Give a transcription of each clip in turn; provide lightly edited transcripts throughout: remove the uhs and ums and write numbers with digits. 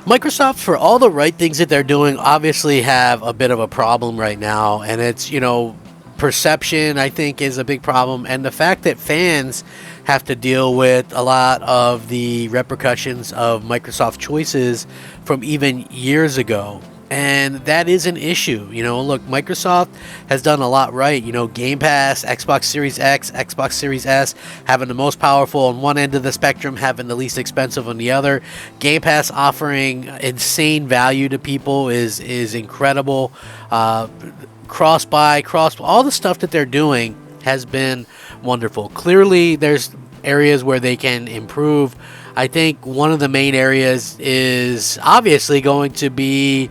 Microsoft, for all the right things that they're doing, obviously have a bit of a problem right now, and it's, perception, I think, is a big problem, and the fact that fans have to deal with a lot of the repercussions of Microsoft choices from even years ago. And that is an issue. Look, Microsoft has done a lot right. Game Pass, Xbox Series X, Xbox Series S, having the most powerful on one end of the spectrum, having the least expensive on the other. Game Pass offering insane value to people is incredible. Cross-buy, all the stuff that they're doing has been wonderful. Clearly, there's areas where they can improve. I think one of the main areas is obviously going to be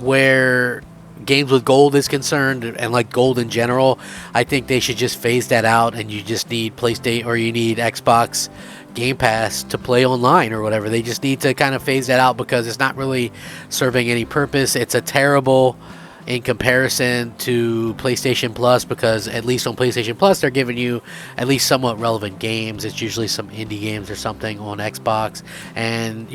where games with gold is concerned, and like gold in general. I think they should just phase that out, and you just need PlayStation or you need Xbox Game Pass to play online or whatever. They just need to kind of phase that out because it's not really serving any purpose. It's a terrible in comparison to PlayStation Plus, because at least on PlayStation Plus they're giving you at least somewhat relevant games. It's usually some indie games or something on Xbox, and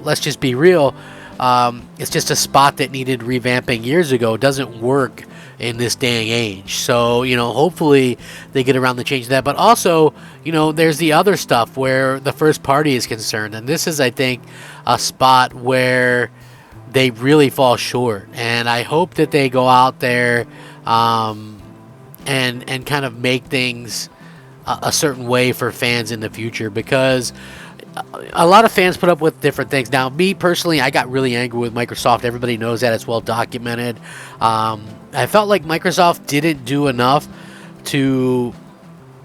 let's just be real, it's just a spot that needed revamping years ago. It doesn't work in this day and age. So hopefully they get around to change that. But also there's the other stuff where the first party is concerned, and this is, I think, a spot where they really fall short, and I hope that they go out there and kind of make things a certain way for fans in the future, because a lot of fans put up with different things. Now, me personally, I got really angry with Microsoft. Everybody knows that. It's well documented. I felt like Microsoft didn't do enough to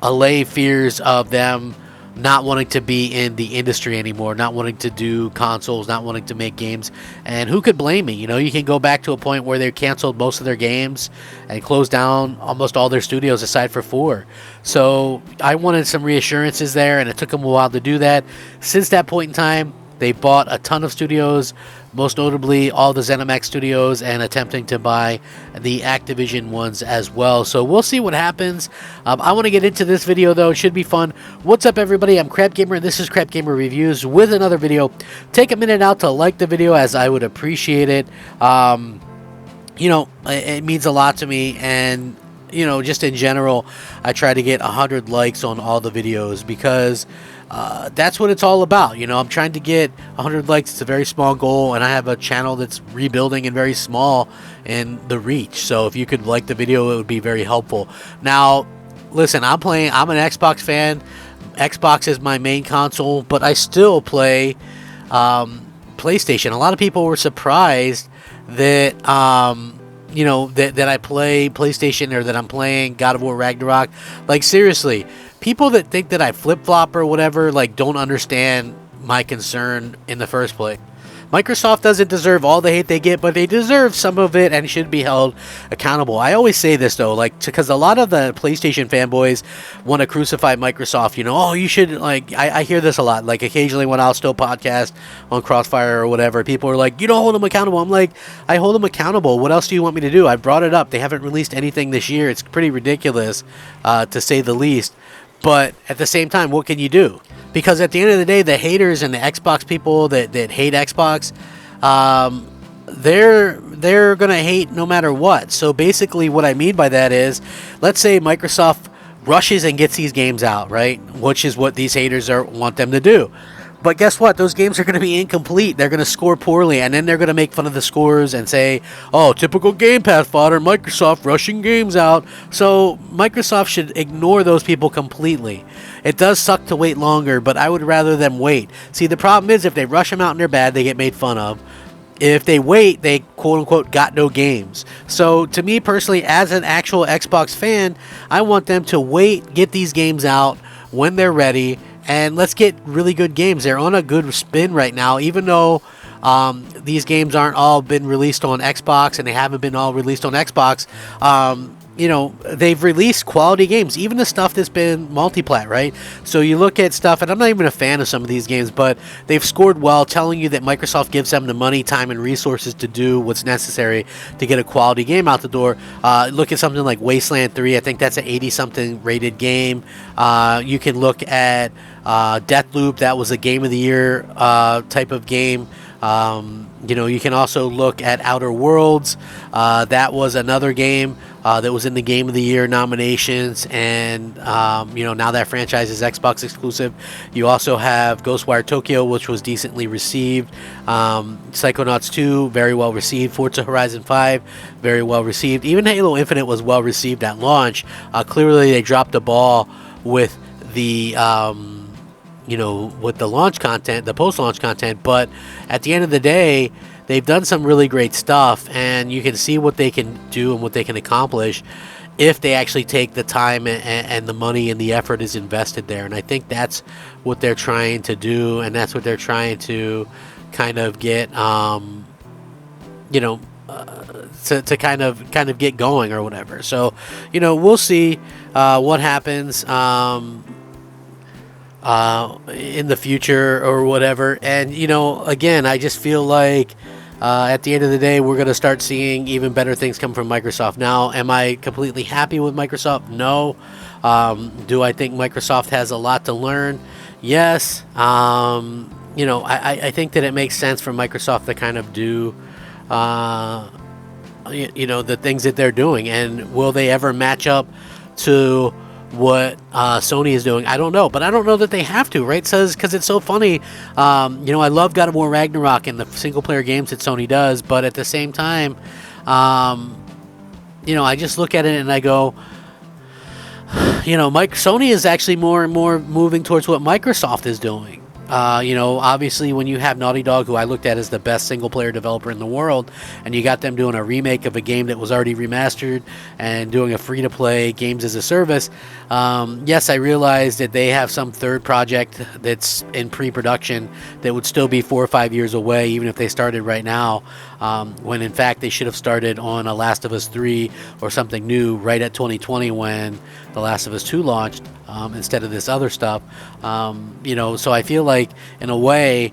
allay fears of them not wanting to be in the industry anymore, not wanting to do consoles, not wanting to make games. And who could blame me? You can go back to a point where they canceled most of their games and closed down almost all their studios aside for 4. So I wanted some reassurances there, and it took them a while to do that. Since that point in time, they bought a ton of studios, most notably all the ZeniMax studios, and attempting to buy the Activision ones as well. So we'll see what happens. I want to get into this video, though. It should be fun. What's up, everybody? I'm Crap Gamer, and this is Crap Gamer Reviews with another video. Take a minute out to like the video, as I would appreciate it. It means a lot to me, and just in general, I try to get 100 likes on all the videos, because that's what it's all about. I'm trying to get 100 likes. It's a very small goal, and I have a channel that's rebuilding and very small in the reach. So if you could like the video, it would be very helpful. Now, listen, I'm an Xbox fan. Xbox is my main console, but I still play PlayStation. A lot of people were surprised that that I play PlayStation, or that I'm playing God of War Ragnarok. Like, seriously, people that think that I flip-flop or whatever, don't understand my concern in the first place. Microsoft doesn't deserve all the hate they get, but they deserve some of it and should be held accountable. I always say this, though, because a lot of the PlayStation fanboys want to crucify Microsoft. You should, I hear this a lot. Occasionally when I'll still podcast on Crossfire or whatever, people are like, you don't hold them accountable. I'm like, I hold them accountable. What else do you want me to do? I brought it up. They haven't released anything this year. It's pretty ridiculous, to say the least. But at the same time, what can you do? Because at the end of the day, the haters and the Xbox people that hate Xbox, they're going to hate no matter what. So basically what I mean by that is, let's say Microsoft rushes and gets these games out, right? Which is what these haters want them to do. But guess what? Those games are going to be incomplete. They're going to score poorly, and then they're going to make fun of the scores and say, oh, typical Game Pass fodder, Microsoft rushing games out. So Microsoft should ignore those people completely. It does suck to wait longer, but I would rather them wait. See, the problem is, if they rush them out and they're bad, they get made fun of. If they wait, they quote-unquote got no games. So to me personally, as an actual Xbox fan, I want them to wait, get these games out when they're ready, and let's get really good games. They're on a good spin right now, even though these games aren't all been released on Xbox, and they haven't been all released on Xbox. you know, they've released quality games, even the stuff that's been multi-plat, right? So you look at stuff, and I'm not even a fan of some of these games, but they've scored well, telling you that Microsoft gives them the money, time, and resources to do what's necessary to get a quality game out the door. Look at something like Wasteland 3. I think that's an 80-something rated game. You can look at Deathloop. That was a Game of the Year type of game. You know, you can also look at Outer Worlds. That was another game that was in the Game of the Year nominations, and you know, now that franchise is Xbox exclusive. You also have Ghostwire Tokyo, which was decently received. Psychonauts 2, very well received. Forza Horizon 5, very well received. Even Halo Infinite was well received at launch. Clearly, they dropped the ball with the you know, with the launch content, the post-launch content, but at the end of the day, they've done some really great stuff, and you can see what they can do and what they can accomplish if they actually take the time and the money and the effort is invested there. And I think that's what they're trying to do, and that's what they're trying to kind of get, you know, to kind of get going or whatever. So, you know, we'll see what happens in the future or whatever. And, you know, again, I just feel like at the end of the day, we're going to start seeing even better things come from Microsoft. Now, am I completely happy with Microsoft? No. Do I think Microsoft has a lot to learn? Yes. You know, I think that it makes sense for Microsoft to kind of do, you know, the things that they're doing. And will they ever match up to what Sony is doing? I don't know, but I don't know that they have to, right? Says because it's so funny. You know, I love God of War Ragnarok and the single player games that Sony does, but at the same time, you know, I just look at it and I go, you know, Sony is actually more and more moving towards what Microsoft is doing. You know, obviously when you have Naughty Dog, who I looked at as the best single-player developer in the world, and you got them doing a remake of a game that was already remastered and doing a free-to-play games as a service, yes, I realize that they have some third project that's in pre-production that would still be 4 or 5 years away, even if they started right now, when in fact they should have started on a Last of Us 3 or something new right at 2020 when The Last of Us 2 launched. Instead of this other stuff, you know, so I feel like in a way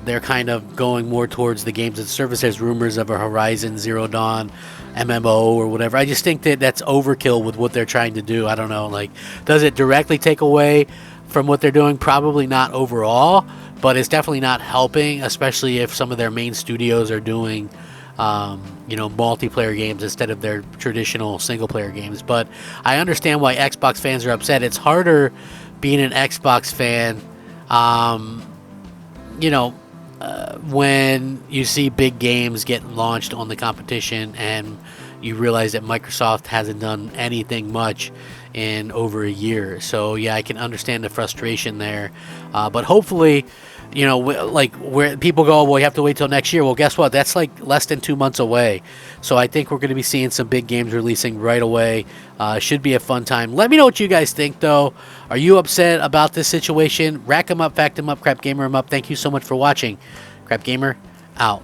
they're kind of going more towards the games as a service. There's rumors of a Horizon Zero Dawn MMO or whatever. I just think that that's overkill with what they're trying to do. I don't know, like, does it directly take away from what they're doing? Probably not overall, but it's definitely not helping, especially if some of their main studios are doing you know, multiplayer games instead of their traditional single player games. But I understand why Xbox fans are upset. It's harder being an Xbox fan, you know, when you see big games get launched on the competition and you realize that Microsoft hasn't done anything much in over a year. So yeah, I can understand the frustration there, but hopefully, you know, like where people go, well, you have to wait till next year. Well, guess what? That's like less than 2 months away. So I think we're going to be seeing some big games releasing right away. Should be a fun time. Let me know what you guys think, though. Are you upset about this situation? Rack 'em up, fact 'em up, Crap Gamer 'em up. Thank you so much for watching. Crap Gamer, out.